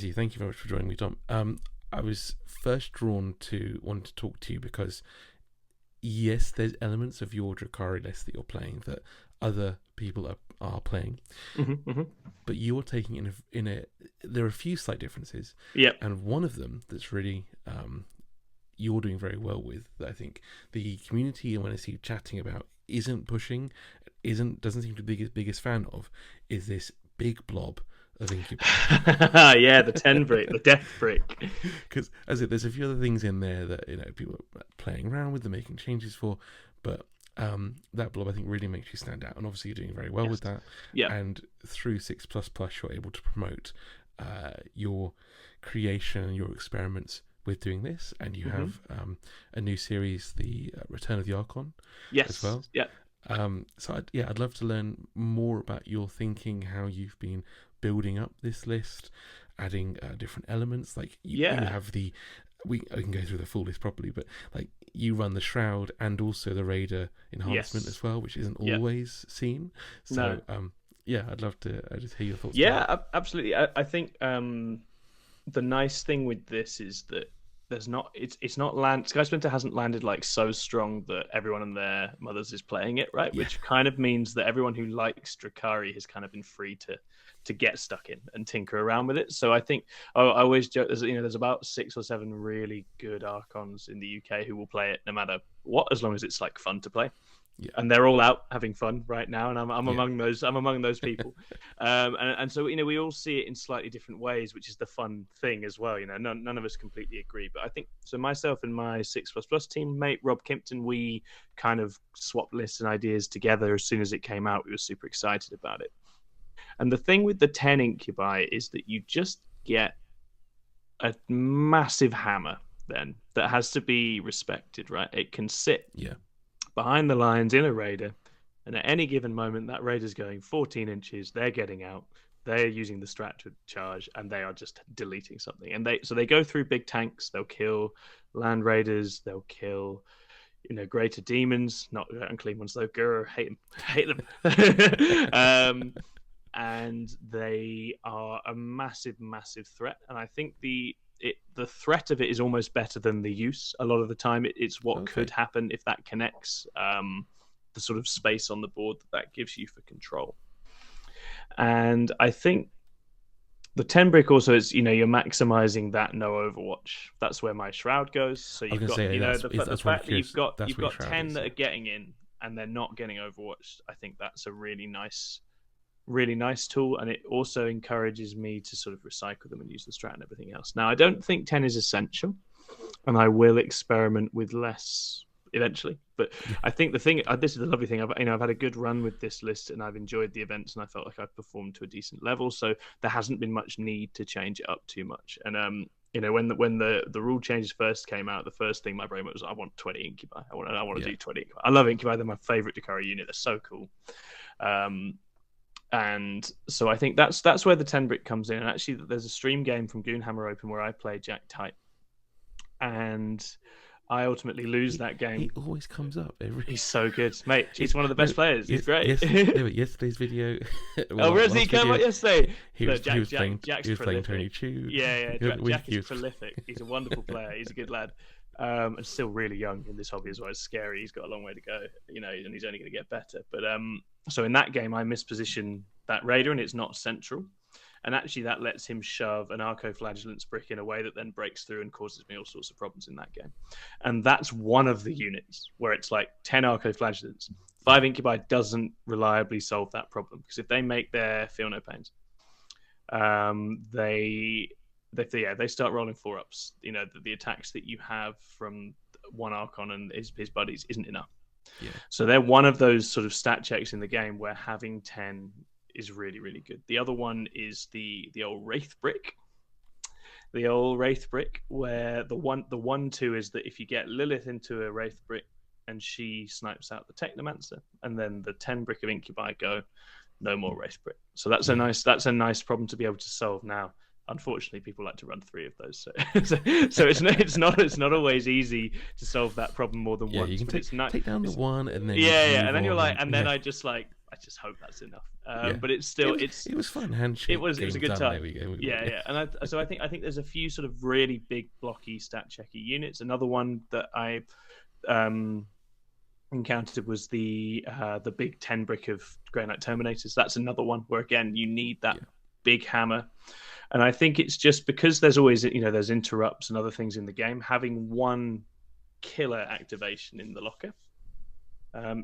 Thank you very much for joining me, Tom. I was first drawn to want to talk to you because yes, there's elements of your Drukhari list that you're playing that other people are playing, but you're taking in a. There are a few slight differences. Yep. And one of them that's really you're doing very well with, that I think the community, and when I see you chatting about, doesn't seem to be the biggest fan of, is this big blob of Incubi. Yeah, the 10 brick, the death brick. Because as there's a few other things in there that people are playing around with and making changes for, but that blob I think really makes you stand out, and obviously you're doing very well with that. Yeah. And through 6++, you're able to promote your creation and your experiments with doing this, and you have a new series, the Return of the Archon, as well. Yeah. So I'd love to learn more about your thinking, how you've been building up this list, adding different elements. Like you have we can go through the full list properly, but like you run the Shroud and also the Raider enhancement as well, which isn't always seen. So I'd love to just hear your thoughts. Yeah, absolutely. I think the nice thing with this is that it's not Sky Splinter hasn't landed like so strong that everyone and their mothers is playing it, right? Which kind of means that everyone who likes Drukhari has kind of been free to get stuck in and tinker around with it. So I think I always joke, there's about 6 or 7 really good Archons in the UK who will play it no matter what, as long as it's like fun to play. Yeah. And they're all out having fun right now, and I'm among those. I'm among those people, and so we all see it in slightly different ways, which is the fun thing as well. None of us completely agree, but I think so. Myself and my 6++ teammate Rob Kimpton, we kind of swapped lists and ideas together as soon as it came out. We were super excited about it. And the thing with the 10 Incubi is that you just get a massive hammer then that has to be respected, right? It can sit behind the lines in a Raider, and at any given moment that Raider's going 14 inches, they're getting out, they're using the strat to charge, and they are just deleting something. And they go through big tanks, they'll kill Land Raiders, they'll kill greater demons, not unclean ones though. Grr, hate them. And they are a massive threat, and I think the threat of it is almost better than the use. A lot of the time it's what could happen if that connects, the sort of space on the board that gives you for control. And I think the 10 brick also is, you're maximizing that no Overwatch. That's where my Shroud goes. So you've got the fact that you've got 10 that are getting in and they're not getting Overwatched. I think that's a really nice tool, and it also encourages me to sort of recycle them and use the strat and everything else. Now, I don't think 10 is essential, and I will experiment with less eventually. But I think this is the lovely thing. I've had a good run with this list, and I've enjoyed the events, and I felt like I've performed to a decent level. So there hasn't been much need to change it up too much. And when the rule changes first came out, the first thing my brain was, I want 20 Incubi. I want to do 20 Incubi. I love Incubi. They're my favorite Drukhari unit. They're so cool. And so I think that's where the 10 brick comes in. And actually, there's a stream game from Goonhammer Open where I play Jack Tight, and I ultimately lose that game. He always comes up. He's so good, mate. He's one of the best players. He's great. Yesterday's video. Where did he come out yesterday? He was playing Tony Chu. Yeah. Jack is prolific. He's a wonderful player. He's a good lad. And still really young in this hobby as well. It's scary. He's got a long way to go, and he's only going to get better. But so in that game, I misposition that Raider, and it's not central. And actually, that lets him shove an Arco-Flagellant's brick in a way that then breaks through and causes me all sorts of problems in that game. And that's one of the units where it's like 10 Arco-Flagellants. 5 Incubi doesn't reliably solve that problem, because if they make their Feel No Pains, they start rolling 4-ups. The attacks that you have from one Archon and his buddies isn't enough. Yeah. So they're one of those sort of stat checks in the game where having 10 is really, really good. The other one is the old Wraith brick. The old Wraith brick, where the 1/2 is that if you get Lilith into a Wraith brick and she snipes out the Technomancer, and then the 10 brick of Incubi go, no more Wraith brick. So that's a nice problem to be able to solve now. Unfortunately, people like to run 3 of those, so it's not always easy to solve that problem more than once. You can take down the one, and then and then you're like, and then I just like I just hope that's enough. Yeah. But it's still it was fun. Handshake. It was a good done. time. There we go. Yeah. And so I think there's a few sort of really big blocky stat checky units. Another one that I encountered was the big 10 brick of Grey Knight Terminators. That's another one where again you need that big hammer. And I think it's just because there's always, there's interrupts and other things in the game. Having one killer activation in the locker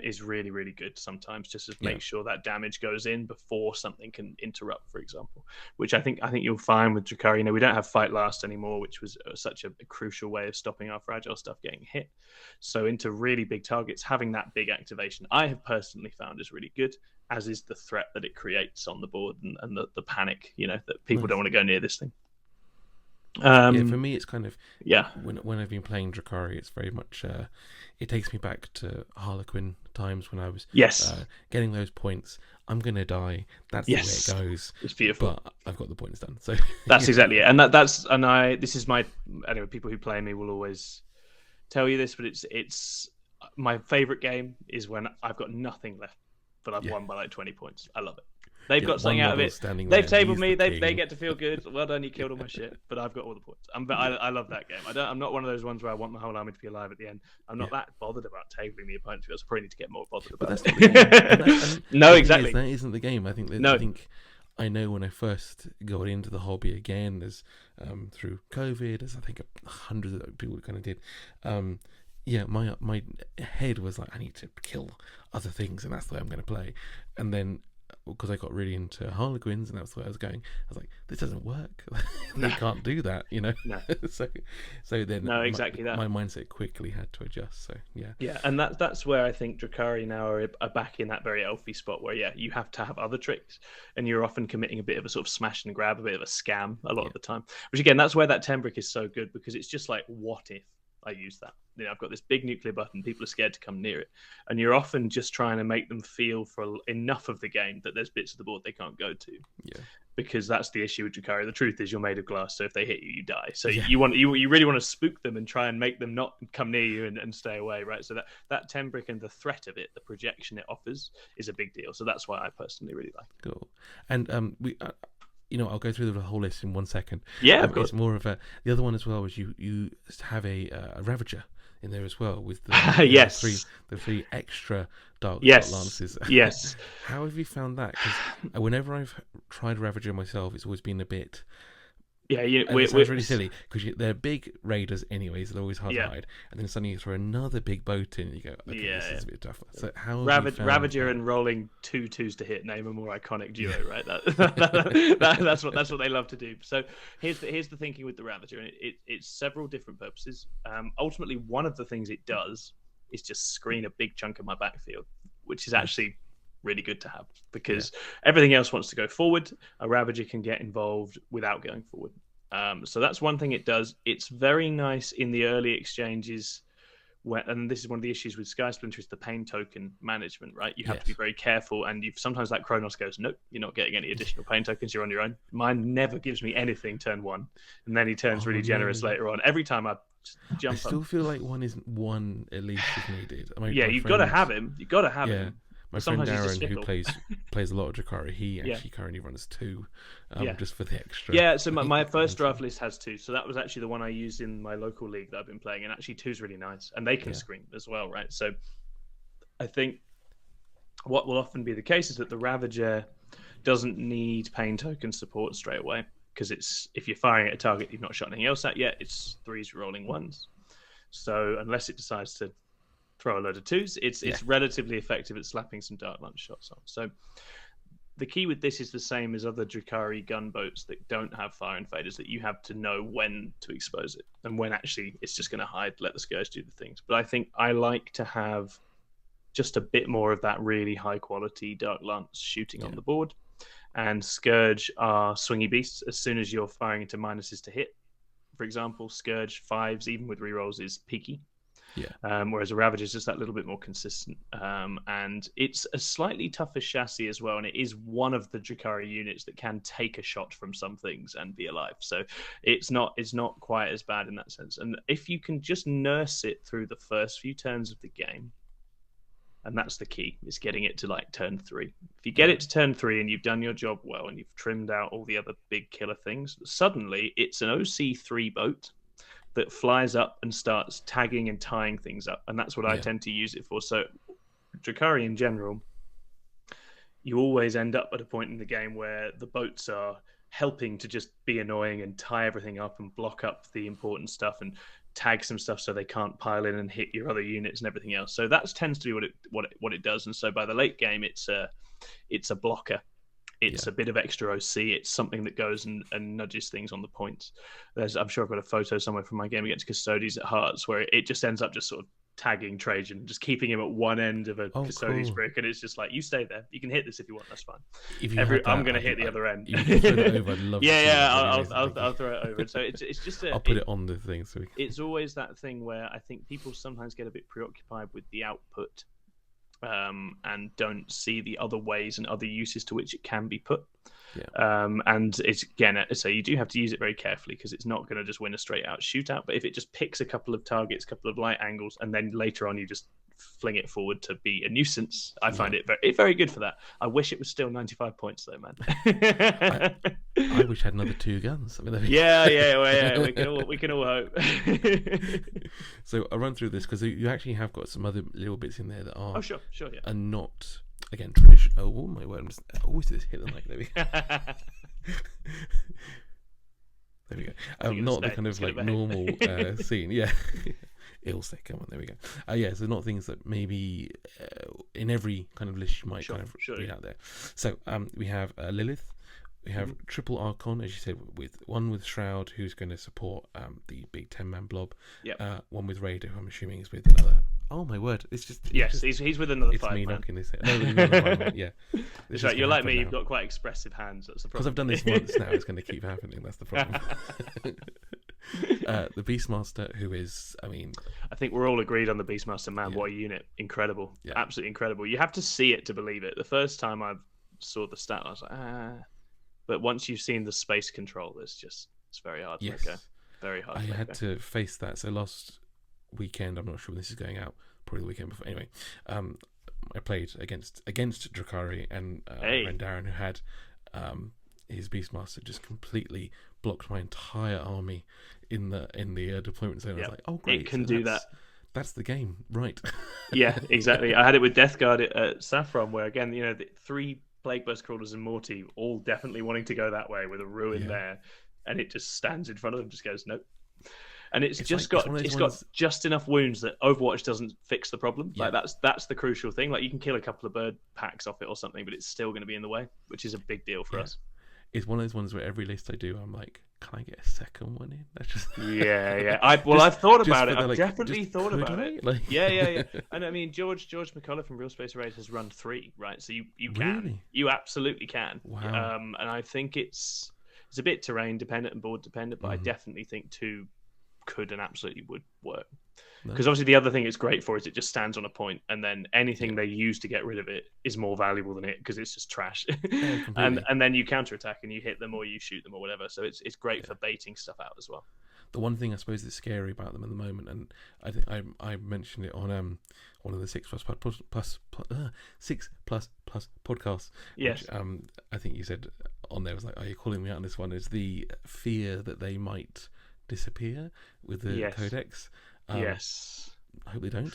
is really, really good sometimes, just to make sure that damage goes in before something can interrupt, for example. Which I think you'll find with Drukhari. We don't have Fight Last anymore, which was such a crucial way of stopping our fragile stuff getting hit. So into really big targets, having that big activation, I have personally found is really good, as is the threat that it creates on the board and the panic, that people don't want to go near this thing. For me, it's kind of when I've been playing Drukhari, it's very much it takes me back to Harlequin times when I was getting those points. I'm gonna die. That's the way it goes. It's beautiful. But I've got the points done. So that's exactly it. And this is my anyway. People who play me will always tell you this, but it's my favorite game is when I've got nothing left, but I've won by like 20 points. I love it. They've got something out of it. They've tabled me. They get to feel good. Well done, you killed all my shit. But I've got all the points. I love that game. I'm not one of those ones where I want my whole army to be alive at the end. I'm not that bothered about tabling the opponent. I probably need to get more bothered about it. No, exactly. That isn't the game. I think I know when I first got into the hobby again, as through COVID, as I think hundreds of people kind of did. My head was like, I need to kill other things, and that's the way I'm going to play. And then, because I got really into Harlequins, and that's the way I was going, I was like, this doesn't work. They can't do that, No. so then, exactly that. My mindset quickly had to adjust. So yeah, and that's where I think Drukhari now are back in that very elfy spot where you have to have other tricks, and you're often committing a bit of a sort of smash and grab, a bit of a scam a lot of the time. Which again, that's where that 10 brick is so good, because it's just like, what if I use that? I've got this big nuclear button. People are scared to come near it, and you're often just trying to make them feel for enough of the game that there's bits of the board they can't go to. Yeah, because that's the issue with Drukhari. The truth is, you're made of glass, so if they hit you, you die. So you really want to spook them and try and make them not come near you and stay away, right? So that 10 brick and the threat of it, the projection it offers, is a big deal. So that's why I personally really like it. Cool. And we. I'll go through the whole list in 1 second. Yeah, of course. It's more of the other one as well was you have a Ravager in there as well with the the three extra dark lances. Yes. How have you found that? Because whenever I've tried Ravager myself, it's always been a bit. Yeah, it sounds really silly because they're big raiders anyways. They're always hard to hide, and then suddenly you throw another big boat in, and you go, "Okay, this is a bit tougher." So how Ravager and rolling 2/2s to hit name a more iconic duo, right? That's what they love to do. So here's the thinking with the Ravager, and it's several different purposes. Ultimately, one of the things it does is just screen a big chunk of my backfield, which is actually really good to have, because everything else wants to go forward. A Ravager can get involved without going forward. So that's one thing it does. It's very nice in the early exchanges, and this is one of the issues with Sky Splinter, is the pain token management, right? You have to be very careful, and sometimes that Kronos goes, nope, you're not getting any additional pain tokens, you're on your own. Mine never gives me anything turn one, and then he turns really generous later on. Every time I jump I still feel like one at least is needed. You've got to have him. You've got to have him. My friend Darren, who plays a lot of Drukhari, he actually currently runs 2, just for the extra. Yeah, so my first draft list has 2, so that was actually the one I used in my local league that I've been playing, and actually 2's really nice, and they can screen as well, right? So I think what will often be the case is that the Ravager doesn't need pain token support straight away, because if you're firing at a target you've not shot anything else at yet, it's 3s rolling 1s. So unless it decides to throw a load of 2s, it's relatively effective at slapping some Dark Lunch shots on. So the key with this is the same as other Drukhari gunboats that don't have fire and faders, that you have to know when to expose it and when actually it's just going to hide, let the Scourge do the things. But I think I like to have just a bit more of that really high quality Dark Lance shooting on the board. And Scourge are swingy beasts. As soon as you're firing into minuses to hit, for example, Scourge 5s, even with rerolls, is peaky. Whereas a Ravager is just that little bit more consistent. And it's a slightly tougher chassis as well, and it is one of the Drukhari units that can take a shot from some things and be alive. So it's not quite as bad in that sense. And if you can just nurse it through the first few turns of the game, And that's the key, is getting it to like turn 3. If you get it to turn 3 and you've done your job well and you've trimmed out all the other big killer things, suddenly it's an OC3 boat that flies up and starts tagging and tying things up. And that's what I tend to use it for. So Drukhari in general, you always end up at a point in the game where the boats are helping to just be annoying and tie everything up and block up the important stuff and tag some stuff so they can't pile in and hit your other units and everything else. So that tends to be what it does. And so by the late game, it's a blocker. It's a bit of extra OC. It's something that goes and nudges things on the points. I'm sure I've got a photo somewhere from my game against Custodes at Hearts where it just ends up just sort of tagging Trajan, just keeping him at one end of a Custodes brick, and it's just like, you stay there. You can hit this if you want. That's fine. I'm going to hit the other end. You can throw it over. I'd love to see I'll throw it over. So it's just I'll put it on the thing. So it's always that thing where I think people sometimes get a bit preoccupied with the output, and don't see the other ways and other uses to which it can be put. And it's, again, so you do have to use it very carefully, because it's not going to just win a straight out shootout. But if it just picks a couple of targets, a couple of light angles, and then later on you just fling it forward to be a nuisance, I find it very good for that. I wish it was still 95 points though, man. I wish I had another 2 guns. I mean, we can all hope. So I'll run through this, because you actually have got some other little bits in there that are sure, yeah, are not, again, traditional. Oh my word! I always hit the mic. There we go. There we go. Not the kind of like normal scene. Yeah. It'll say, come on, there we go. So not things that maybe in every kind of list you might read out there. So we have Lilith. We have triple Archon, as you said, with one with Shroud, who's going to support the big 10-man blob. One with Raider, who I'm assuming is with another. Oh my word! He's with another 5-man. It's me knocking this head. No, another 5-man. Yeah, it's right. You're like me. You've got quite expressive hands. That's the problem. Because I've done this once now, it's going to keep happening. That's the problem. The Beastmaster, who is, I think we're all agreed on the Beastmaster. Man, what a unit! Incredible, absolutely incredible. You have to see it to believe it. The first time I saw the stat, I was like, but once you've seen the space control, it's very hard to let go. Very hard. I had to face that. So last weekend, I'm not sure when this is going out, probably the weekend before. Anyway, I played against Drukhari and Rendarin, who had his Beastmaster just completely blocked my entire army in the deployment zone. I was like, oh great, it can do that. That's the game, right? Yeah, exactly. I had it with Death Guard at Saffron, where again, the 3 Plague Burst Crawlers and Morty all definitely wanting to go that way with a ruin there, and it just stands in front of them, just goes nope. And it's got just enough wounds that Overwatch doesn't fix the problem. Like that's the crucial thing. Like you can kill a couple of bird packs off it or something, but it's still going to be in the way, which is a big deal for us. It's one of those ones where every list I do, I'm like, can I get a second one in? That's just I've thought about it. I've definitely thought about it. Like... Yeah. And George McCullough from Real Space Raid has run 3, right? So you can, really? You absolutely can. Wow. And I think it's a bit terrain dependent and board dependent, but I definitely think 2 could and absolutely would work. Because obviously the other thing it's great for is it just stands on a point, and then anything they use to get rid of it is more valuable than it, because it's just trash. And then you counterattack and you hit them or you shoot them or whatever. So it's great for baiting stuff out as well. The one thing I suppose that's scary about them at the moment, and I think I mentioned it on one of the 6 plus podcasts. Yes. Which, I think you said on there, was like, are you calling me out on this one? Is the fear that they might disappear with the codex. Yes. I hope they don't.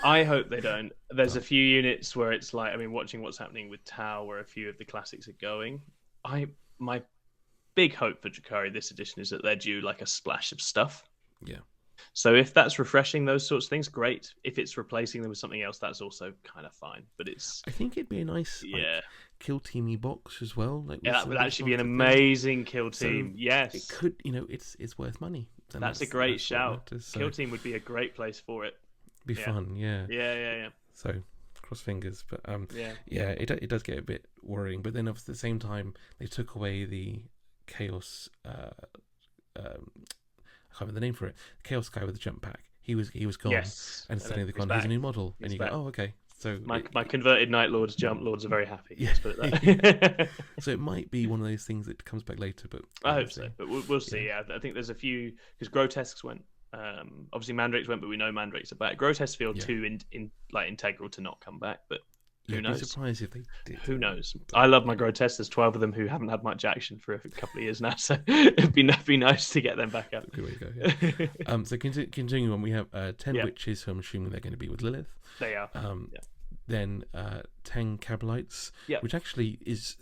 I hope they don't. There's a few units where it's like, watching what's happening with Tau, where a few of the classics are going. My big hope for Drukhari this edition is that they're due like a splash of stuff. Yeah. So if that's refreshing those sorts of things, great. If it's replacing them with something else, that's also kind of fine. But I think it'd be a nice kill teamy box as well. Like that would actually be an amazing kill team. So yes, it could. It's worth money. That's a great shout. Kill team would be a great place for it. Be fun. Yeah. Yeah. So cross fingers, but it does get a bit worrying. But then at the same time, they took away the chaos. I can't remember the name for it. Chaos guy with the jump pack. He was gone. Yes. And suddenly they've gone, here's a new model. And you go, oh, okay. So my converted Night Lords, Jump Lords are very happy. Yeah. Let's put it that. So it might be one of those things that comes back later, but I hope so. But we'll see. Yeah. I think there's a few, because Grotesques went. Obviously Mandrakes went, but we know Mandrakes are back. Grotesque feel Yeah. too like integral to not come back, but who knows? I'd be surprised if they did. Who knows? I love my Grotesque. There's 12 of them who haven't had much action for a couple of years now, so it'd be nice to get them back up. Good way to go, yeah. So continuing on, we have 10 witches, who I'm assuming they're going to be with Lilith. They are. Then 10 Cabalites, which actually is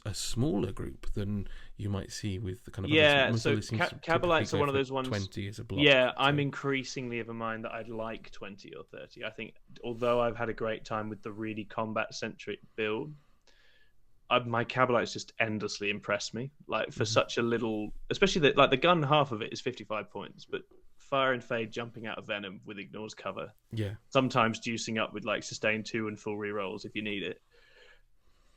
a smaller group than you might see with the kind of so Cabalites are one of those ones. 20 is a block. Yeah, I'm increasingly of a mind that I'd like 20 or 30. I think, although I've had a great time with the really combat centric build, my Cabalites just endlessly impress me. Like for such a little, especially the gun half of it is 55 points, but Fire and Fade jumping out of Venom with ignores cover. Yeah. Sometimes juicing up with like sustain 2 and full rerolls if you need it.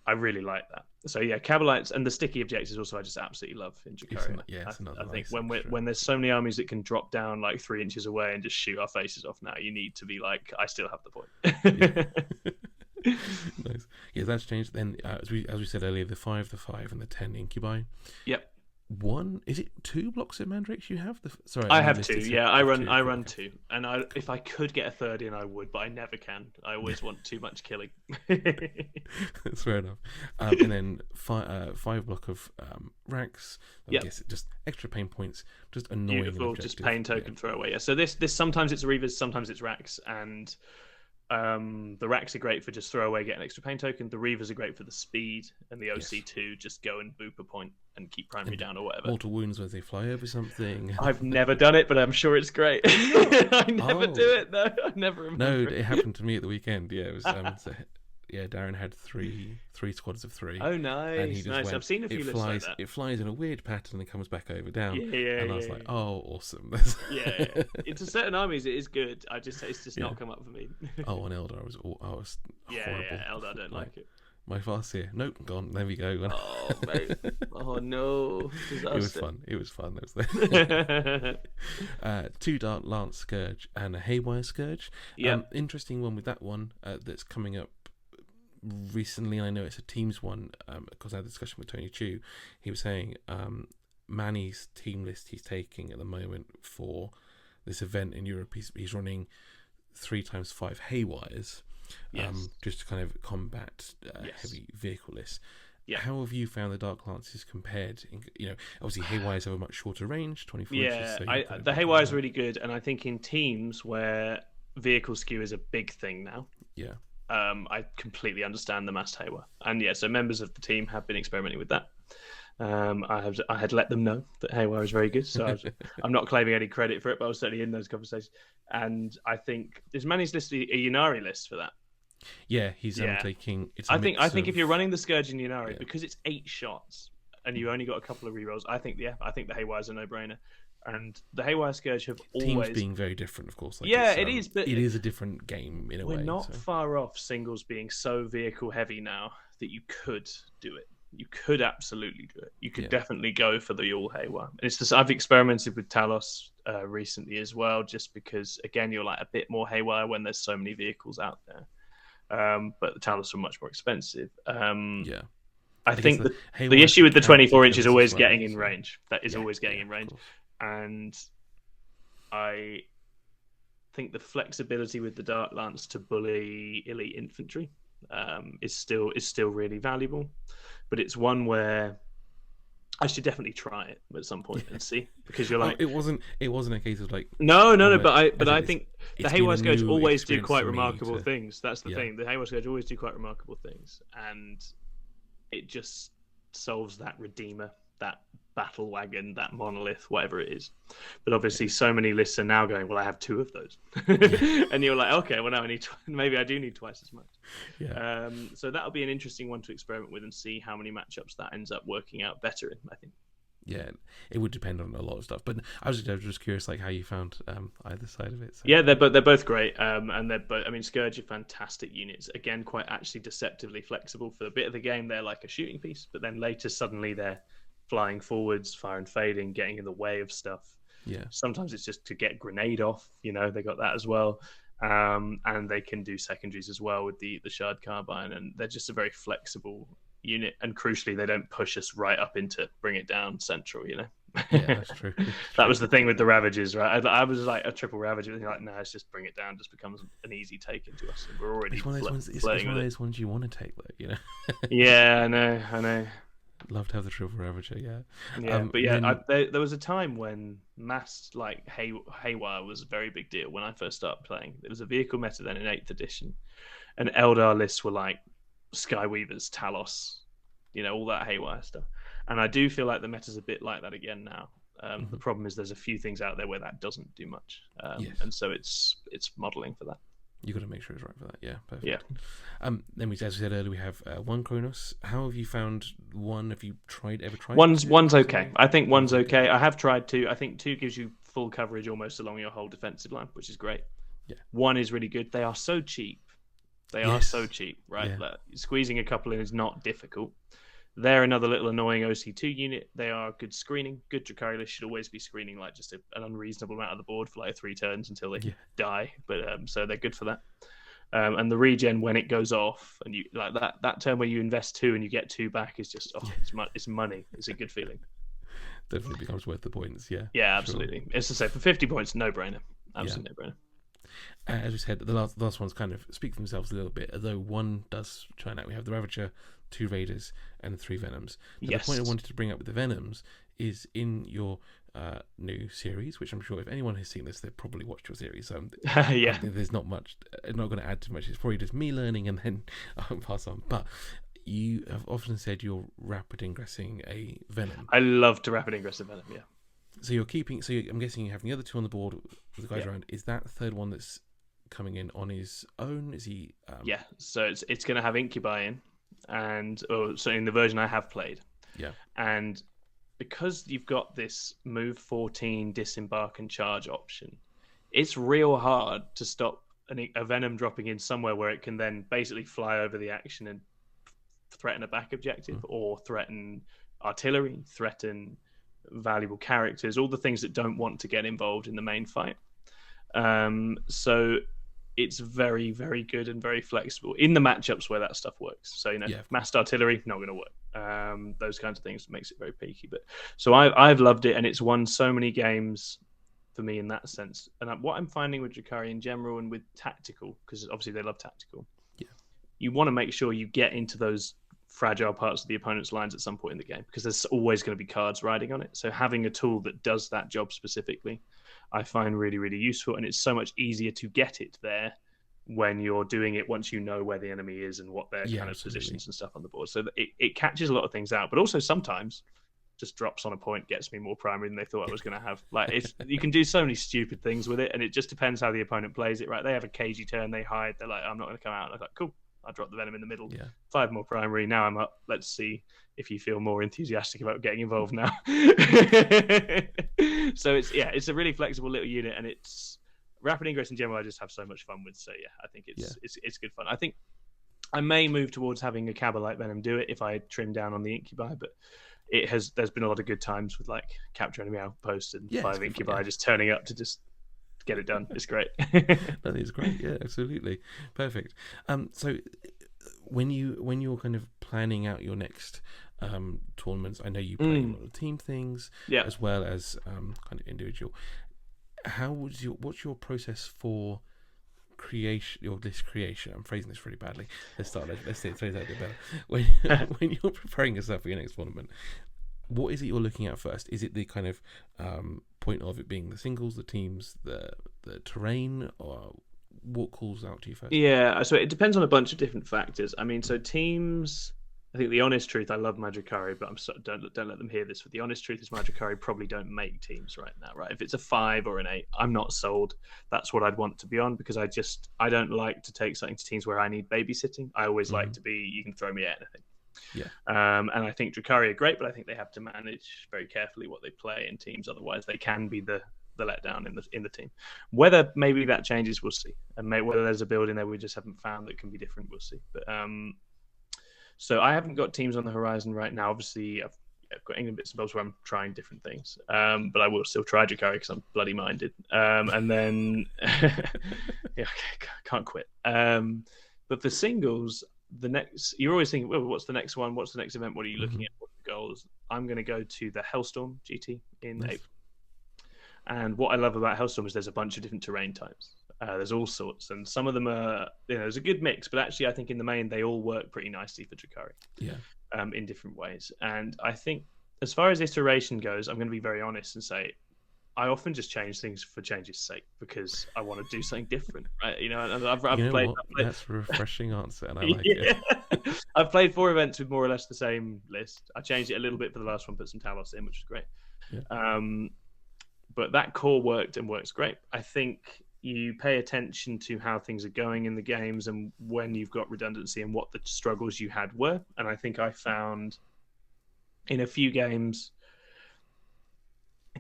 I really like that. So yeah, Cabalites and the sticky objectives also I just absolutely love in Drukhari. I think when there's so many armies that can drop down like 3 inches away and just shoot our faces off now, you need to be like, I still have the point. Nice. Yeah, that's changed. Then as we said earlier, the 5, the 5, and the 10 Incubi. Yep. Is it 2 blocks of Mandrakes you have? I have 2. Yeah, I run 2, and if I could get a third in, I would, but I never can. I always want too much killing. That's fair enough. And then 5 block of Racks. I guess just extra pain points, just annoying. Beautiful, just pain token throwaway. Yeah. So this sometimes it's Reavers, sometimes it's Racks, and the Racks are great for just throw away, get an extra pain token. The Reavers are great for the speed, and the OC2 just go and boop a point and keep primary down or whatever. Mortal wounds where they fly over something. I've never done it, but I'm sure it's great. I never do it though. I never remember. No, it happened to me at the weekend. Yeah, it was. Darren had three squads of 3. Oh, nice, and he just nice. Went, I've seen a few lists like that. It flies in a weird pattern and comes back over down. And I was like, oh, awesome. Yeah. Into certain armies, it is good. It's just not come up for me. Oh, and Eldar, I was horrible. Yeah, Eldar, I don't like it. My Farseer, nope, gone. There we go. Oh, mate. Oh no, disaster. It was fun. That was 2 Dark Lance Scourge and a Haywire Scourge. Interesting one with that one that's coming up recently. I know it's a teams one because I had a discussion with Tony Chu. He was saying Manny's team list he's taking at the moment for this event in Europe. He's running 3x5 Haywires. Just to kind of combat heavy vehicle lists. How have you found the Dark Lances compared? Obviously Haywires have a much shorter range, 24 inches. So the Haywire is really good, and I think in teams where vehicle skew is a big thing now. I completely understand the massed Haywire, and so members of the team have been experimenting with that. I had let them know that Haywire is very good, so I'm not claiming any credit for it, but I was certainly in those conversations. And I think is Manny's list a Yunari list for that? Yeah, he's taking. I think if you're running the Scourge in Yunari, because it's 8 shots and you only got a couple of rerolls, I think the Haywire's a no-brainer. And the Haywire Scourge have always being very different, of course. It is, but it is a different game in a way. We're not far off singles being so vehicle heavy now that you could do it. You could absolutely do it. You could definitely go for the all Haywire. And it's just I've experimented with Talos recently as well, just because again you're like a bit more Haywire when there's so many vehicles out there. But the Talos are much more expensive. I think the issue with the 24 inch is always getting in range. That is always getting in range. And I think the flexibility with the Dark Lance to bully elite infantry is still really valuable. But it's one where I should definitely try it at some point and see, because you're like it wasn't a case of like no, but I think the Haywire Scourge always do quite remarkable things. That's the thing. The Haywire Scourge always do quite remarkable things, and it just solves that Redeemer, that battle wagon, that monolith, whatever it is. But obviously so many lists are now going, well, I have 2 of those. And you're like, okay, well now I need maybe I do need twice as much. So that'll be an interesting one to experiment with and see how many matchups that ends up working out better in, I think. Yeah, it would depend on a lot of stuff, but I was just curious, like how you found either side of it. So. Yeah, they're both great, and they're both. I mean, Scourge are fantastic units. Again, quite actually deceptively flexible for a bit of the game. They're like a shooting piece, but then later suddenly they're flying forwards, fire and fading, getting in the way of stuff. Yeah. Sometimes it's just to get grenade off. They got that as well, and they can do secondaries as well with the Shard Carbine, and they're just a very flexible unit. And crucially, they don't push us right up into bring it down central. Yeah, that's true. It's That true. was the thing with the Ravages, right? I was like a triple Ravager, and like, no, let's just bring it down. Just becomes an easy take into us, and we're already It's one of those ones. It's flirting one with of it. those ones you want to take, though. You know. Yeah, I know. Love to have the triple ravager. Yeah. Yeah, but yeah, Then, there was a time when mass like haywire was a very big deal when I first started playing. There was a vehicle meta then in 8th edition, and Eldar lists were like Skyweavers, Talos, all that haywire stuff. And I do feel like the meta's a bit like that again now. The problem is there's a few things out there where that doesn't do much, yes. and so it's modeling for that. You got to make sure it's right for that. Yeah, perfect. Yeah. Then as we said earlier, we have one Kronos. How have you found one? Have you ever tried? One's okay. I think one's okay. I have tried two. I think two gives you full coverage almost along your whole defensive line, which is great. Yeah. One is really good. They are so cheap. They are so cheap, right? Yeah. Like, squeezing a couple in is not difficult. They're another little annoying OC2 unit. They are good screening. Good Drukhari list should always be screening like just an unreasonable amount of the board for like 3 turns until they die. But so they're good for that. And the regen when it goes off, and you like that turn where you invest 2 and you get 2 back is just it's money. It's a good feeling. Definitely becomes worth the points. Yeah. Yeah, absolutely. Sure. It's to say for 50 points, no brainer. Absolutely no brainer. As we said, the last ones kind of speak for themselves a little bit, although one does churn out. We have the Ravager, 2 Raiders, and 3 Venoms. But the point I wanted to bring up with the Venoms is in your new series, which I'm sure if anyone has seen this, they've probably watched your series. So yeah, there's not much. I'm not going to add too much. It's probably just me learning and then I'll pass on. But you have often said you're rapid ingressing a Venom. I love to rapid ingress a Venom. Yeah. So you're keeping. I'm guessing you have the other 2 on the board with the guys around. Is that third one that's coming in on his own? Is he? Yeah. So it's going to have Incubi in, and so in the version I have played. Yeah. And because you've got this move 14 disembark and charge option, it's real hard to stop a Venom dropping in somewhere where it can then basically fly over the action and threaten a back objective or threaten artillery, threaten valuable characters, all the things that don't want to get involved in the main fight. So it's very, very good and very flexible in the matchups where that stuff works. So, massed artillery, not going to work. Those kinds of things makes it very peaky. But so I've loved it, and it's won so many games for me in that sense. And what I'm finding with Drukhari in general and with tactical, because obviously they love tactical, you want to make sure you get into those fragile parts of the opponent's lines at some point in the game, because there's always going to be cards riding on it. So having a tool that does that job specifically, I find really, really useful, and it's so much easier to get it there when you're doing it once you know where the enemy is and what their kind of positions and stuff on the board. So it catches a lot of things out, but also sometimes just drops on a point, gets me more primary than they thought I was going to have. Like you can do so many stupid things with it, and it just depends how the opponent plays it. Right? They have a cagey turn, they hide, they're like, I'm not going to come out. And I'm like, cool. I dropped the Venom in the middle. 5 more primary. Now I'm up. Let's see if you feel more enthusiastic about getting involved now. So it's a really flexible little unit, and it's rapid ingress in general. I just have so much fun with. So I think it's good fun. I think I may move towards having a Cabba like Venom do it if I trim down on the Incubi, but there's been a lot of good times with like capture enemy outpost and 5 Incubi just turning up to just get it done. It's great. That is great. Yeah, absolutely. Perfect. So when you're kind of planning out your next tournaments, I know you play a lot of team things as well as kind of individual. What's your process for creation, your list creation? I'm phrasing this really badly. Let's say that a bit better. When you're preparing yourself for your next tournament, what is it you're looking at first? Is it the kind of point of it being the singles, the teams, the terrain, or what calls out to you first? Yeah, so it depends on a bunch of different factors. I mean, so teams, I think the honest truth, I love my Drukhari, but don't let them hear this. But the honest truth is my Drukhari probably don't make teams right now, right? If it's a 5 or an 8, I'm not sold. That's what I'd want to be on, because I don't like to take something to teams where I need babysitting. I always like to be, you can throw me at anything. Yeah. And I think Drukhari are great, but I think they have to manage very carefully what they play in teams. Otherwise, they can be the letdown in the team. Whether maybe that changes, we'll see. And whether there's a build in there we just haven't found that can be different, we'll see. But so I haven't got teams on the horizon right now. Obviously, I've got England bits and bobs where I'm trying different things. But I will still try Drukhari because I'm bloody minded. And then can't quit. But for singles, you're always thinking, well, what's the next one? What's the next event? What are you looking at? What are the goals? I'm going to go to the Hellstorm GT in Nice. April. And what I love about Hellstorm is there's a bunch of different terrain types. There's all sorts, and some of them are, there's a good mix, but actually I think in the main they all work pretty nicely for Drukhari. Yeah. In different ways. And I think as far as iteration goes, I'm going to be very honest and say I often just change things for change's sake because I want to do something different, right? You know, and I've played. That's a refreshing answer, and I like it. I've played 4 events with more or less the same list. I changed it a little bit for the last one, put some Talos in, which was great. Yeah. But that core worked and works great. I think you pay attention to how things are going in the games and when you've got redundancy and what the struggles you had were. And I think I found in a few games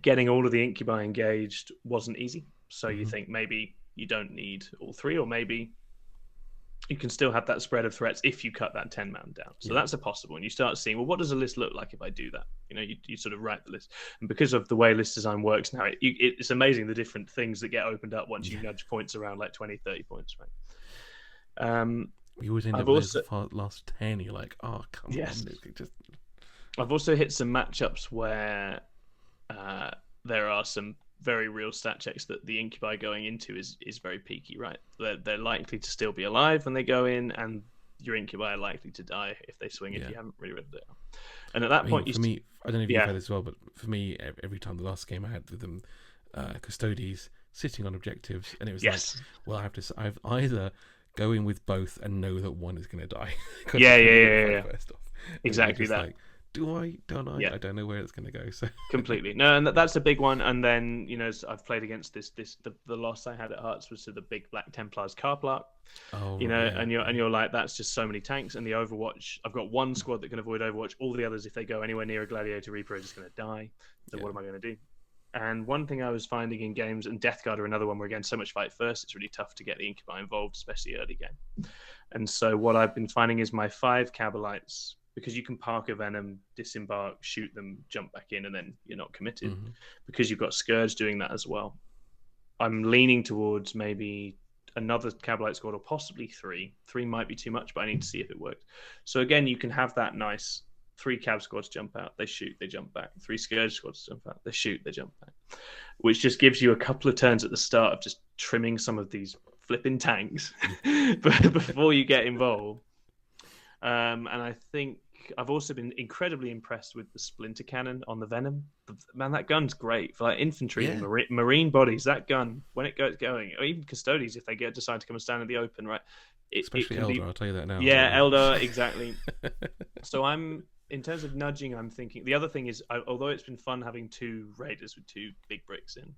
getting all of the Incubi engaged wasn't easy. So you think maybe you don't need all 3, or maybe you can still have that spread of threats if you cut that 10-man down. So that's a possible. And you start seeing, well, what does a list look like if I do that? You know, you sort of write the list. And because of the way list design works now, it's amazing the different things that get opened up once you nudge points around like 20, 30 points, right? You always end up with the last 10. You're like, oh, come on. I've also hit some matchups where there are some very real stat checks that the Incubi going into is very peaky, right? They're likely to still be alive when they go in, and your Incubi are likely to die if they swing if you haven't really read it out. And at that point, for me, I don't know if you've had this as well, but for me, every time the last game I had with them, Custodes sitting on objectives, and it was like, well, I've either go in with both and know that one is going to die. Yeah. First off. Exactly that. Like, do I? Don't I? I don't know where it's going to go. So completely no, and that's a big one. And then I've played against the loss I had at Hearts was to the big Black Templars Carplark. And you're like, that's just so many tanks. And the Overwatch, I've got one squad that can avoid Overwatch. All the others, if they go anywhere near a Gladiator Reaper, are just going to die. So what am I going to do? And one thing I was finding in games, and Death Guard are another one where, again, so much fight first, it's really tough to get the Incubi involved, especially early game. And so what I've been finding is my 5 Cabalites, because you can park a Venom, disembark, shoot them, jump back in, and then you're not committed. Because you've got Scourge doing that as well. I'm leaning towards maybe another Cabalite squad, or possibly 3. 3 might be too much, but I need to see if it works. So again, you can have that nice 3 Cab squads jump out, they shoot, they jump back. 3 Scourge squads jump out, they shoot, they jump back. Which just gives you a couple of turns at the start of just trimming some of these flipping tanks before you get involved. And I think I've also been incredibly impressed with the Splinter Cannon on the Venom. Man, that gun's great for like infantry and marine bodies. That gun, when it gets going, or even Custodes, if they decide to come and stand in the open, right? Especially Eldar, I'll tell you that now. Yeah, Eldar, exactly. So in terms of nudging, I'm thinking the other thing is, although it's been fun having 2 raiders with 2 big bricks in,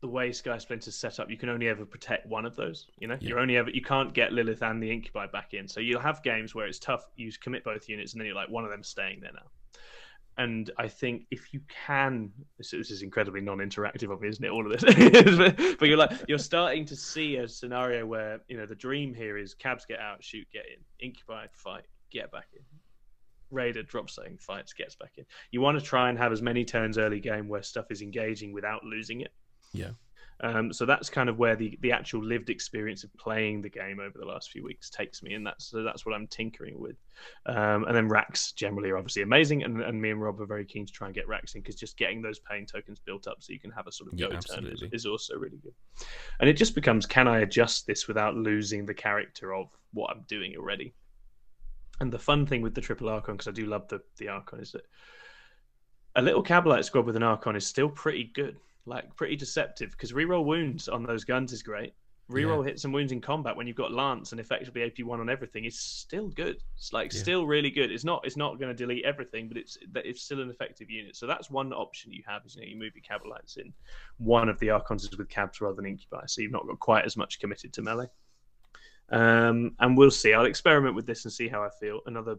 the way Sky Splinter's set up, you can only ever protect one of those. You know, you can't get Lilith and the Incubi back in. So you'll have games where it's tough. You commit both units, and then you're like, one of them's staying there now. And I think if you can, this is incredibly non-interactive of me, isn't it? All of this, but you're starting to see a scenario where the dream here is Cabs get out, shoot, get in, Incubi fight, get back in. Raider drops something, fights, gets back in. You want to try and have as many turns early game where stuff is engaging without losing it. Yeah. So that's kind of where the actual lived experience of playing the game over the last few weeks takes me, and that's what I'm tinkering with. And then racks generally are obviously amazing, and me and Rob are very keen to try and get racks in, because just getting those pain tokens built up so you can have a sort of go turn is also really good. And it just becomes, can I adjust this without losing the character of what I'm doing already? And the fun thing with the triple Archon, because I do love the Archon, is that a little Cabalite squad with an Archon is still pretty good. Like, pretty deceptive, because reroll wounds on those guns is great. Reroll hits and wounds in combat when you've got Lance and effectively AP1 on everything is still good. It's still really good. It's not going to delete everything, but it's still an effective unit. So that's one option you have, is you move your Cabalites in. One of the Archons is with Cabs rather than Incubi, so you've not got quite as much committed to melee. And we'll see. I'll experiment with this and see how I feel. Another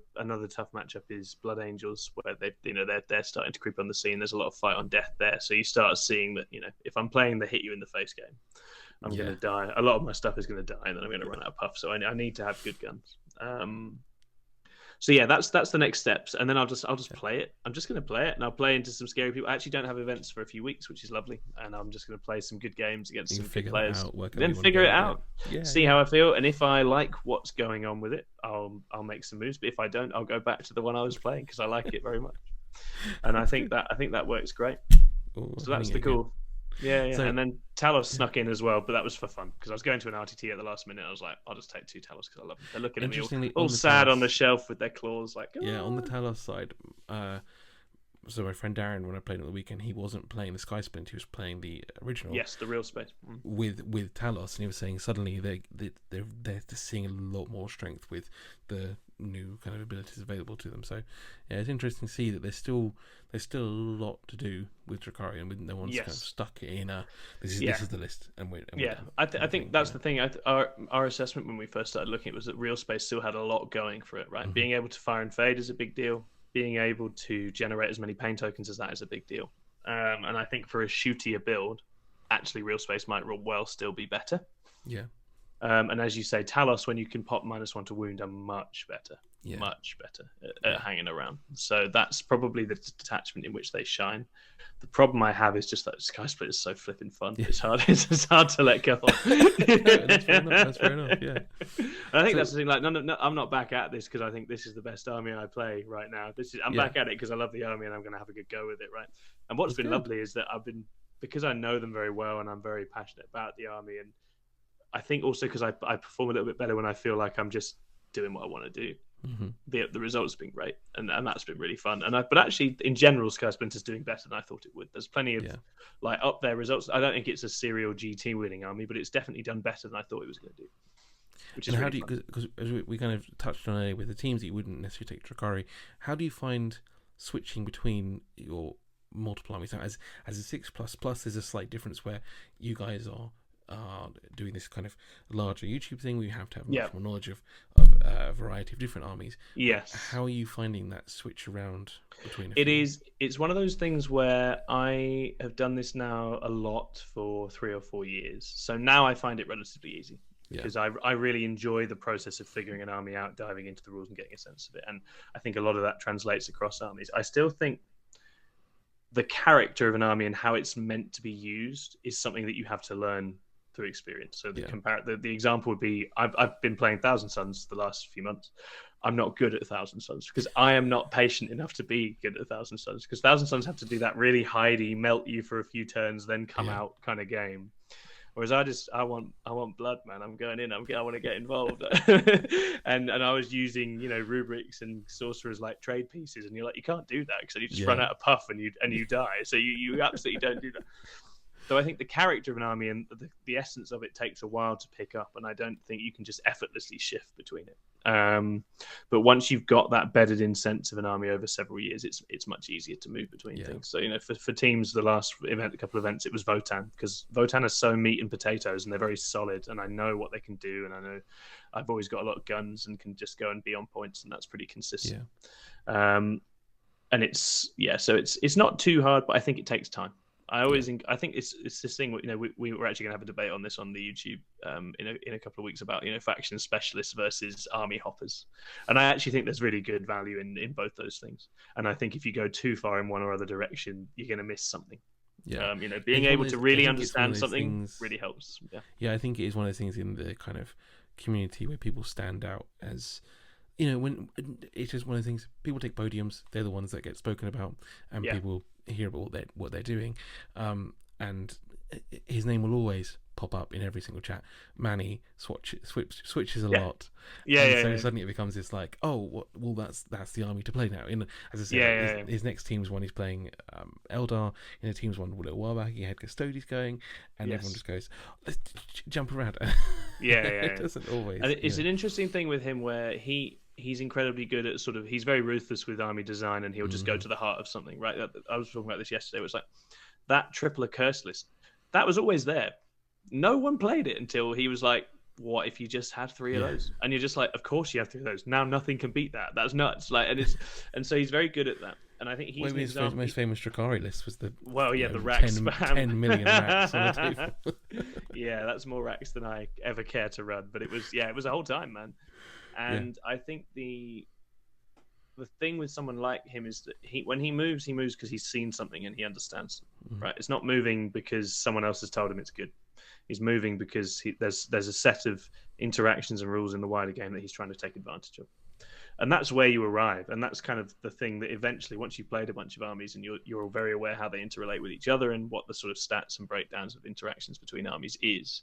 tough matchup is Blood Angels, where they're starting to creep on the scene. There's a lot of fight on death there, so you start seeing that if I'm playing the hit you in the face game, I'm going to die. A lot of my stuff is going to die, and then I'm going to run out of puff. So I need to have good guns. So yeah, that's the next steps, and then I'll just play it. I'm just going to play it, and I'll play into some scary people. I actually don't have events for a few weeks, which is lovely, and I'm just going to play some good games against some good players, then figure it out, see how I feel, and if I like what's going on with it, I'll make some moves. But if I don't, I'll go back to the one I was playing because I like it very much, and I think that works great. Ooh, so that's the cool. Yeah. So, and then Talos snuck in as well, but that was for fun because I was going to an RTT at the last minute. I was like, I'll just take 2 Talos because I love them. They're looking at me all sad on the shelf with their claws. Like, on the Talos side, so my friend Darren, when I played on the weekend, he wasn't playing the Sky Splint. He was playing the original. Yes, the real space with Talos, and he was saying suddenly they're seeing a lot more strength with the new kind of abilities available to them. So yeah, it's interesting to see that there's still a lot to do with Drukhari, and no one's kind of stuck in a this is the list. I think that's the thing. Our assessment when we first started looking at was that real space still had a lot going for it. Right, being able to fire and fade is a big deal. Being able to generate as many pain tokens as that is a big deal. And I think for a shootier build, actually real space might well still be better. Yeah. And as you say, Talos, when you can pop -1 to wound, are much better at hanging around. So that's probably the detachment in which they shine. The problem I have is just that Sky Split is so flipping fun. Yeah. It's hard to let go of. That's fair enough. Yeah. And I think that's the thing. Like, no, I'm not back at this because I think this is the best army I play right now. I'm back at it because I love the army and I'm going to have a good go with it, right? And what's been lovely is that because I know them very well and I'm very passionate about the army, and I think also because I perform a little bit better when I feel like I'm just doing what I want to do. Mm-hmm. The results have been great, and that's been really fun. But actually, in general, Sky Splinter's doing better than I thought it would. There's plenty of like up there results. I don't think it's a serial GT winning army, but it's definitely done better than I thought it was going to do. Which is how really do you, because we kind of touched on it with the teams that you wouldn't necessarily take Drukhari, how do you find switching between your multiple armies? Now, as a 6++, there's a slight difference where you guys are doing this kind of larger YouTube thing where you have to have much more knowledge of a variety of different armies. Yes. How are you finding that switch around between it's one of those things where I have done this now a lot for 3 or 4 years. So now I find it relatively easy because I really enjoy the process of figuring an army out, diving into the rules and getting a sense of it. And I think a lot of that translates across armies. I still think the character of an army and how it's meant to be used is something that you have to learn through experience. So the example would be I've been playing Thousand Suns the last few months. I'm not good at Thousand Suns because I am not patient enough to be good at Thousand Suns, because Thousand Suns have to do that really hidey, melt you for a few turns, then come out kind of game. Whereas I want blood, man. I'm going in. I want to get involved. and I was using rubrics and sorcerers like trade pieces, and you're like, you can't do that because you just run out of puff and you die. So you absolutely don't do that. So I think the character of an army and the essence of it takes a while to pick up, and I don't think you can just effortlessly shift between it. But once you've got that bedded in sense of an army over several years, it's much easier to move between things. So for teams, the last couple of events, it was Votann, because Votann is so meat and potatoes, and they're very solid, and I know what they can do, and I know I've always got a lot of guns and can just go and be on points, and that's pretty consistent. And it's not too hard, but I think it takes time. I think it's this thing. We were actually going to have a debate on this on the YouTube in a couple of weeks about faction specialists versus army hoppers, and I actually think there's really good value in both those things. And I think if you go too far in one or other direction, you're going to miss something. Being able to really understand something really helps. I think it is one of those things in the kind of community where people stand out as. When it's just one of the things, people take podiums, they're the ones that get spoken about, and people hear about what they're doing, and his name will always pop up in every single chat. Manny switches a lot, so suddenly it becomes this like, that's the army to play now. As I said, his next team's one he's playing Eldar. In a team's one a little while back he had Custodes going, and everyone just goes, let's jump around. It doesn't always. And it's an interesting thing with him where he's incredibly good at he's very ruthless with army design, and he'll just go to the heart of something, right? I was talking about this yesterday. It was like that triple curse list that was always there. No one played it until he was like, what if you just had 3 of those? And you're just like, of course you have 3 of those. Now nothing can beat that. That's nuts. And so he's very good at that. And I think he's his most famous Drukhari list was the the rack spam. 10 million racks on the table. That's more racks than I ever care to run. But it was a whole time, man. And I think the thing with someone like him is that when he moves because he's seen something and he understands, right? It's not moving because someone else has told him it's good. He's moving because there's a set of interactions and rules in the wider game that he's trying to take advantage of. And that's where you arrive. And that's kind of the thing that eventually, once you've played a bunch of armies and you're very aware how they interrelate with each other and what the sort of stats and breakdowns of interactions between armies is,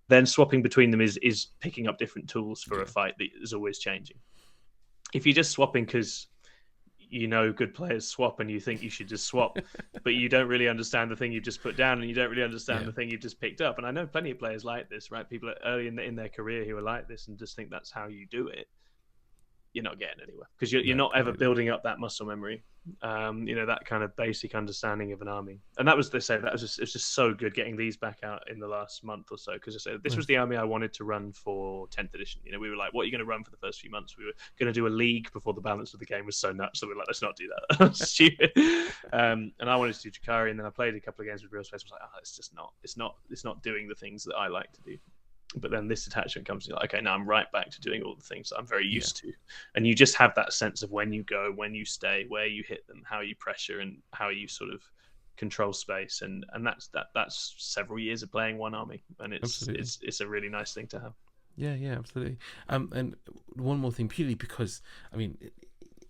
then swapping between them is picking up different tools for a fight that is always changing. If you're just swapping because good players swap and you think you should just swap, but you don't really understand the thing you've just put down and you don't really understand the thing you've just picked up. And I know plenty of players like this, right? People early in their career who are like this and just think that's how you do it. You're not getting anywhere because you're not ever building up that muscle memory, that kind of basic understanding of an army. And that was it was just so good getting these back out in the last month or so, because I said this was the army I wanted to run for 10th edition. We were like, what are you going to run for the first few months? We were going to do a league before the balance of the game was so nuts, so we were like, let's not do that. That's stupid. And I wanted to do Drukhari, and then I played a couple of games with Real Space. I was like, it's not doing the things that I like to do. But then this attachment comes to like, okay, now I'm right back to doing all the things that I'm very used to. And you just have that sense of when you go, when you stay, where you hit them, how you pressure and how you sort of control space. And that's several years of playing one army. And it's a really nice thing to have. Yeah, absolutely. And one more thing, purely because,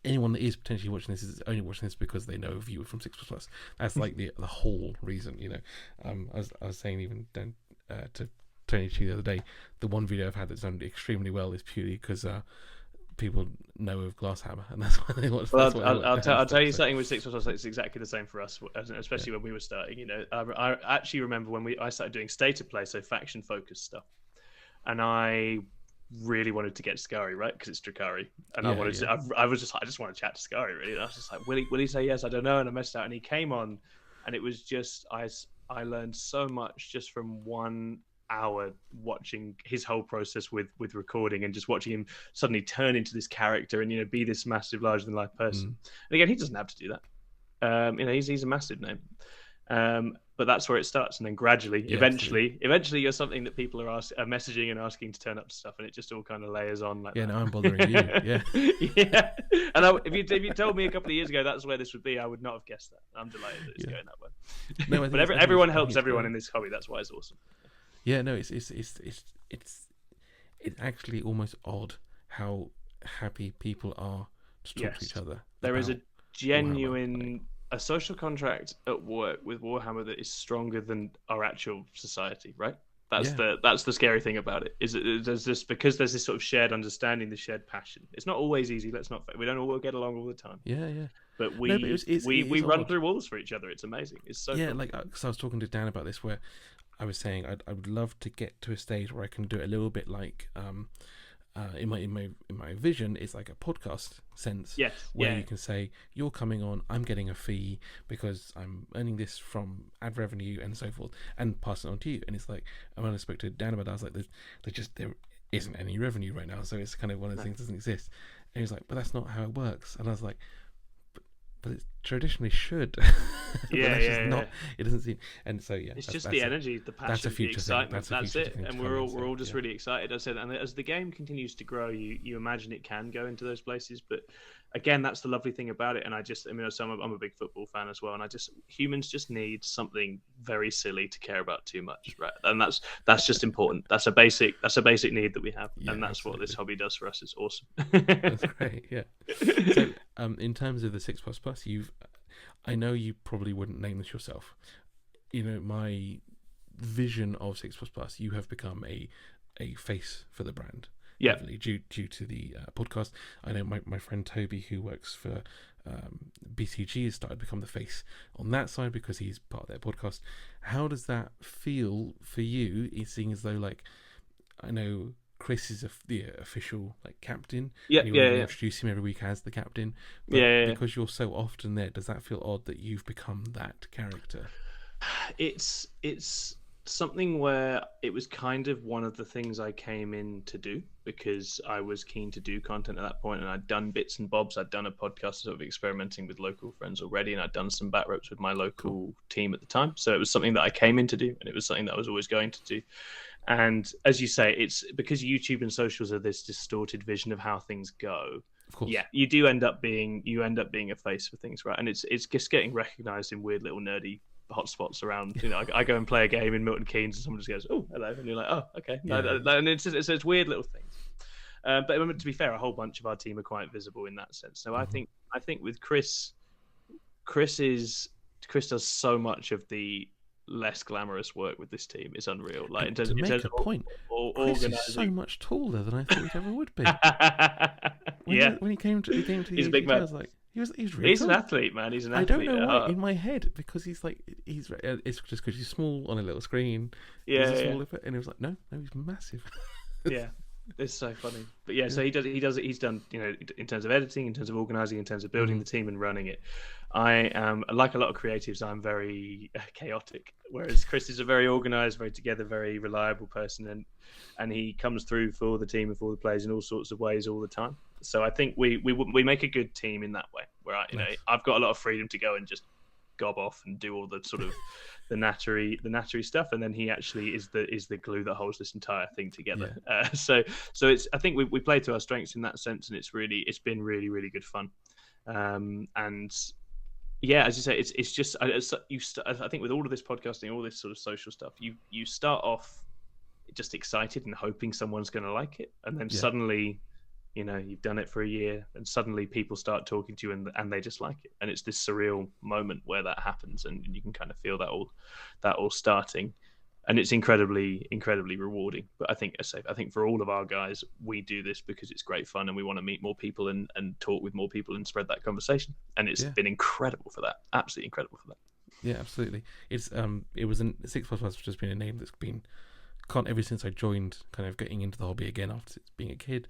anyone that is potentially watching this is only watching this because they know of you from 6++. That's like the whole reason, I was saying even then to Tony the other day, the one video I've had that's done extremely well is purely because people know of Glasshammer, and that's why they watch. Well, I'll tell you something with 6++. It's exactly the same for us, especially when we were starting. I actually remember when I started doing state of play, so faction focused stuff, and I really wanted to get Skari, right, because it's Drukhari, and I wanted to. I just want to chat to Skari, really. And I was just like, will he say yes? I don't know. And I messed out, and he came on, and it was just I learned so much just from 1 hour watching his whole process with recording and just watching him suddenly turn into this character and be this massive larger than life person. And again, he doesn't have to do that. He's a massive name, but that's where it starts, and then gradually, eventually you're something that people are messaging and asking to turn up to stuff, and it just all kind of layers on like now I'm bothering you. And if you told me a couple of years ago that's where this would be, I would not have guessed that. I'm delighted that it's going that way. But everyone helps everyone in this hobby. That's why it's awesome. Yeah, no, it's actually almost odd how happy people are to talk to each other. There is a genuine a social contract at work with Warhammer that is stronger than our actual society, right? That's the scary thing about it. Is that there's this sort of shared understanding, the shared passion. It's not always easy. We don't all get along all the time. Yeah. But we run through walls for each other. It's amazing. It's so cool. Because I was talking to Dan about this, where I was saying I would love to get to a stage where I can do it a little bit like in my vision is like a podcast sense, where you can say you're coming on, I'm getting a fee because I'm earning this from ad revenue and so forth, and pass it on to you. And it's like, and when I spoke to Dan about it, I was like, there isn't any revenue right now, so it's kind of one of the things that doesn't exist. And he was like, but that's not how it works. And I was like, but it traditionally should. Not. It doesn't seem, and so it's just the energy, the passion, the excitement. That's it, and we're all just really excited. I said, and as the game continues to grow, you imagine it can go into those places. But again, that's the lovely thing about it. And I'm a big football fan as well, and humans just need something very silly to care about too much, right? And that's just important. That's a basic need that we have, and that's what this hobby does for us. It's awesome. That's great. Yeah. So, in terms of the 6++, I know you probably wouldn't name this yourself. My vision of 6++, you have become a face for the brand. Yeah. Due to the podcast. I know my friend Toby, who works for BCG, has started to become the face on that side because he's part of their podcast. How does that feel for you? It seems as though, I know Chris is the official captain. Introduce him every week as the captain. But because you're so often there, does that feel odd that you've become that character? It's something where it was kind of one of the things I came in to do, because I was keen to do content at that point, and I'd done bits and bobs. I'd done a podcast sort of experimenting with local friends already, and I'd done some back ropes with my local team at the time. So it was something that I came in to do, and it was something that I was always going to do. And as you say, it's because YouTube and socials are this distorted vision of how things go. of course. Yeah, you end up being a face for things, right? And it's just getting recognised in weird little nerdy hotspots around. You know, I go and play a game in Milton Keynes, and someone just goes, "Oh, hello," and you're like, "Oh, okay." No, and it's weird little things. But to be fair, a whole bunch of our team are quite visible in that sense. So I think with Chris does so much of the less glamorous work with this team. It's unreal. Like in terms a point, Chris is so much taller than I thought he ever would be. When he came to he's a big man. I was like, he's really tall. An athlete, man. He's an athlete. I don't know why in my head, because it's just because he's small on a little screen. Yeah, and it was like, no, he's massive. Yeah. It's so funny, but yeah. So he's done, you know, in terms of editing, in terms of organising, in terms of building the team and running it. I am, like a lot of creatives, I'm very chaotic, whereas Chris is a very organised, very together, very reliable person, and he comes through for the team and for the players in all sorts of ways all the time. So I think we make a good team in that way, where I've got a lot of freedom to go and just gob off and do all the sort of the nattery stuff, and then he actually is the glue that holds this entire thing together. Yeah. So it's, I think we play to our strengths in that sense, and it's been really, really good fun. And yeah, as you say, it's just I think with all of this podcasting, all this sort of social stuff, you start off just excited and hoping someone's going to like it, and then suddenly, you know, you've done it for a year, and suddenly people start talking to you, and they just like it, and it's this surreal moment where that happens, and you can kind of feel that all starting, and it's incredibly, incredibly rewarding. But I think for all of our guys, we do this because it's great fun, and we want to meet more people and talk with more people and spread that conversation, and it's been incredible for that, absolutely incredible for that. Yeah, absolutely. It's it was 6++, which has been a name that's been ever since I joined, kind of getting into the hobby again after being a kid.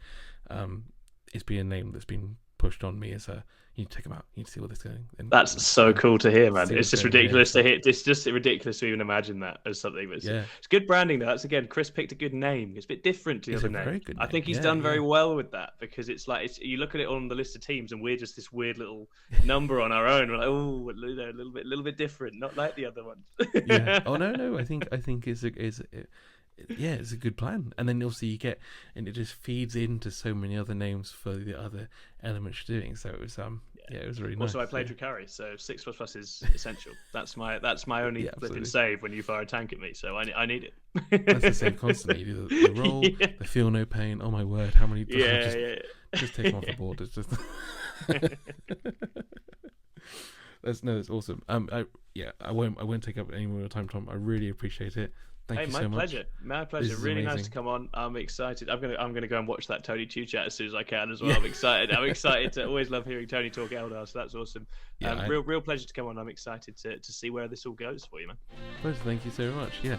It's been a name that's been pushed on me as you need to check them out, you need to see where this is going. And that's so cool to hear, man. It's just ridiculous to hear. It's just ridiculous to even imagine that as something. But it's good branding though. That's, again, Chris picked a good name. It's a bit different to the other name. I think he's done very well with that, because it's like, you look at it on the list of teams, and we're just this weird little number on our own. We're like, oh, a little bit different, not like the other ones. Yeah. Oh no. I think it's a good plan, and then also you get, and it just feeds into so many other names for the other elements you're doing. So it was it was really nice. Also, I played Drukhari, so 6++ is essential. That's my only flipping save when you fire a tank at me. So I need it. That's the same constantly. You do the roll, the feel no pain. Oh my word, how many? Just take them off the board. It's just. That's awesome. I won't take up any more time, Tom. I really appreciate it. Thank you so much. My pleasure. Really nice to come on. I'm excited. I'm gonna go and watch that Tony 2 chat as soon as I can as well. Yeah. I'm excited. To always love hearing Tony talk Eldar, so that's awesome. Yeah, real pleasure to come on. I'm excited to see where this all goes for you, man. Pleasure. Thank you so much. Yeah.